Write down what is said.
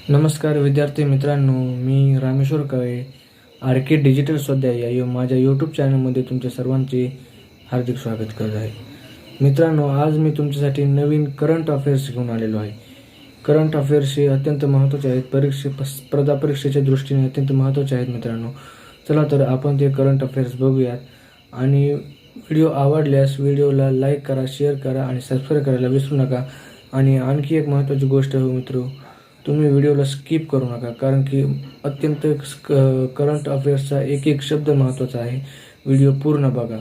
नमस्कार विद्यार्थी मित्रांनो, मी रामेश्वर कळे आर के डिजिटल स्वाध्याय या माझ्या यूट्यूब चॅनलमध्ये तुमच्या सर्वांचे हार्दिक स्वागत करत आहे. मित्रांनो, आज मी तुमच्यासाठी नवीन करंट अफेअर्स घेऊन आलेलो आहे. करंट अफेअर्स हे अत्यंत महत्त्वाचे आहेत, स्पर्धा परीक्षेच्या दृष्टीने अत्यंत महत्त्वाचे आहेत. मित्रांनो, चला तर आपण ते करंट अफेअर्स बघूयात. आणि व्हिडिओ आवडल्यास व्हिडिओला लाईक करा, शेअर करा आणि सबस्क्राईब करायला विसरू नका. आणि आणखी एक महत्त्वाची गोष्ट हो मित्र, तुम्ही व्हिडिओला स्किप करू नका, कारण की अत्यंत करंट अफेअर्सचा एक एक शब्द महत्त्वाचा आहे. व्हिडिओ पूर्ण बघा.